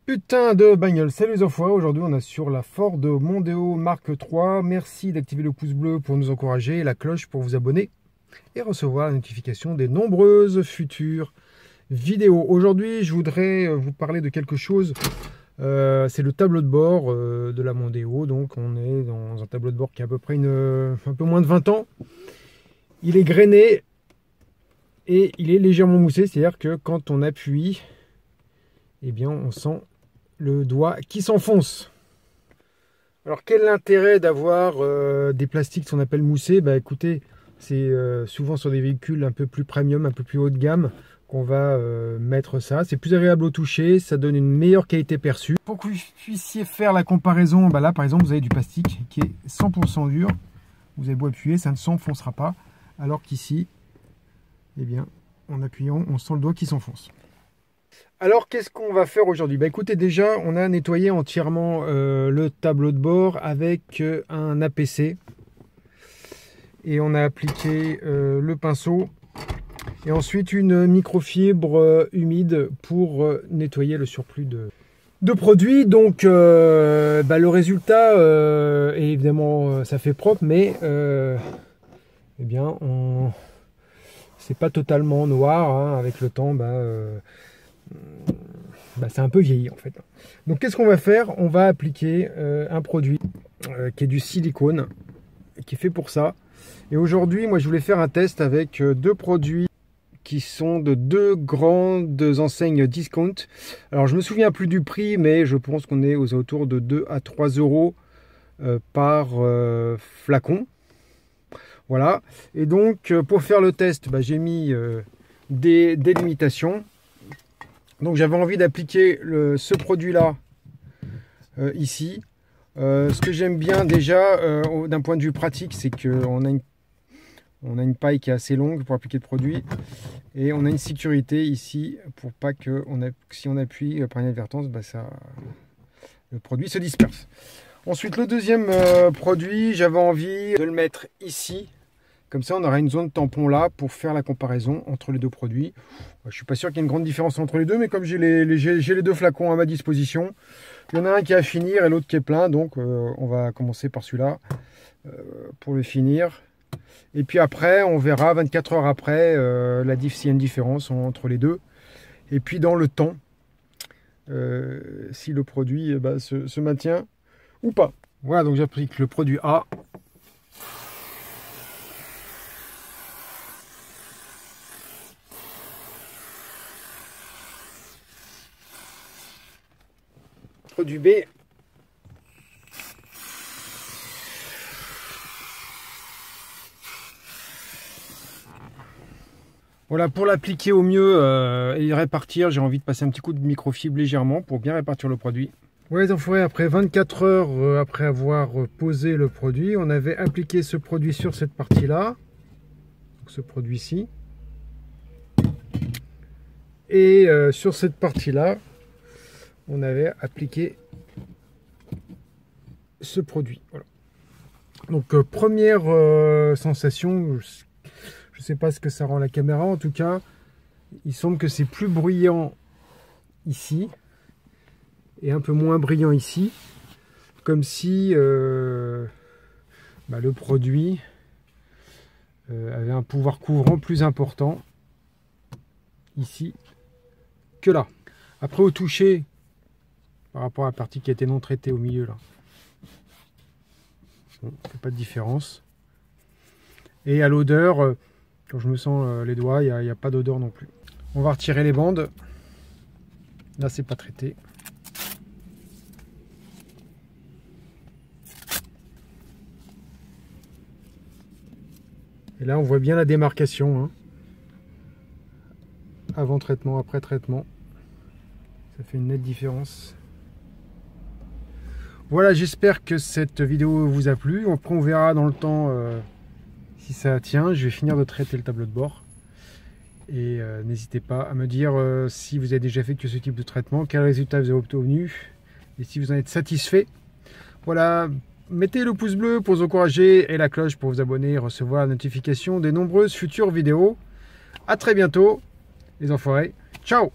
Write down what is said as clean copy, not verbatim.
Putain de bagnole, salut les enfoirés, aujourd'hui on est sur la Ford Mondeo Mark III. Merci d'activer le pouce bleu pour nous encourager, la cloche pour vous abonner et recevoir la notification des nombreuses futures vidéos. Aujourd'hui je voudrais vous parler de quelque chose, c'est le tableau de bord de la Mondeo. Donc on est dans un tableau de bord qui a à peu près un peu moins de 20 ans. Il est grainé et il est légèrement moussé, c'est-à-dire que quand on appuie, eh bien on sent le doigt qui s'enfonce. Alors quel est l'intérêt d'avoir des plastiques qu'on appelle moussés? Bah écoutez, c'est souvent sur des véhicules un peu plus premium, un peu plus haut de gamme qu'on va mettre ça. C'est plus agréable au toucher, ça donne une meilleure qualité perçue. Pour que vous puissiez faire la comparaison, bah là par exemple vous avez du plastique qui est 100% dur. Vous avez beau appuyer, ça ne s'enfoncera pas. Alors qu'ici, eh bien en appuyant, on sent le doigt qui s'enfonce. Alors qu'est-ce qu'on va faire aujourd'hui? Bah écoutez, déjà on a nettoyé entièrement le tableau de bord avec un APC et on a appliqué le pinceau et ensuite une microfibre humide pour nettoyer le surplus de produits. Donc le résultat évidemment ça fait propre, mais eh bien c'est pas totalement noir, hein. Avec le temps c'est un peu vieilli en fait. Donc qu'est-ce qu'on va faire? On va appliquer un produit qui est du silicone, qui est fait pour ça. Et aujourd'hui, moi je voulais faire un test avec deux produits qui sont de deux grandes enseignes discount. Alors je me souviens plus du prix, mais je pense qu'on est aux alentours de 2 à 3 euros par flacon. Voilà. Et donc pour faire le test, j'ai mis des limitations. Donc j'avais envie d'appliquer ce produit-là ici. Ce que j'aime bien déjà d'un point de vue pratique, c'est qu'on a une paille qui est assez longue pour appliquer le produit. Et on a une sécurité ici pour pas que si on appuie par inadvertance, le produit se disperse. Ensuite le deuxième produit, j'avais envie de le mettre ici. Comme ça, on aura une zone tampon là pour faire la comparaison entre les deux produits. Je ne suis pas sûr qu'il y ait une grande différence entre les deux, mais comme j'ai les deux flacons à ma disposition, il y en a un qui est à finir et l'autre qui est plein. Donc, on va commencer par celui-là pour le finir. Et puis après, on verra 24 heures après s'il y a une différence entre les deux. Et puis dans le temps, si le produit se maintient ou pas. Voilà, donc j'applique le produit A. Produit B. Voilà, pour l'appliquer au mieux et répartir, j'ai envie de passer un petit coup de microfibre légèrement pour bien répartir le produit. Ouais les enfoirés, après 24 heures après avoir posé le produit, on avait appliqué ce produit sur cette partie-là, ce produit-ci, et sur cette partie-là, on avait appliqué ce produit. Voilà. Donc première sensation, je ne sais pas ce que ça rend la caméra, en tout cas il semble que c'est plus bruyant ici et un peu moins brillant ici, comme si le produit avait un pouvoir couvrant plus important ici que là. Après au toucher, par rapport à la partie qui a été non traitée au milieu là, bon, il n'y a pas de différence. Et à l'odeur, quand je me sens les doigts, il n'y a pas d'odeur non plus. On va retirer les bandes. Là c'est pas traité. Et là on voit bien la démarcation, hein. Avant traitement, après traitement. Ça fait une nette différence. Voilà, j'espère que cette vidéo vous a plu. Après on verra dans le temps si ça tient. Je vais finir de traiter le tableau de bord. Et n'hésitez pas à me dire si vous avez déjà fait que ce type de traitement, quel résultat vous avez obtenu et si vous en êtes satisfait. Voilà, mettez le pouce bleu pour vous encourager et la cloche pour vous abonner et recevoir la notification des nombreuses futures vidéos. A très bientôt les enfoirés, ciao!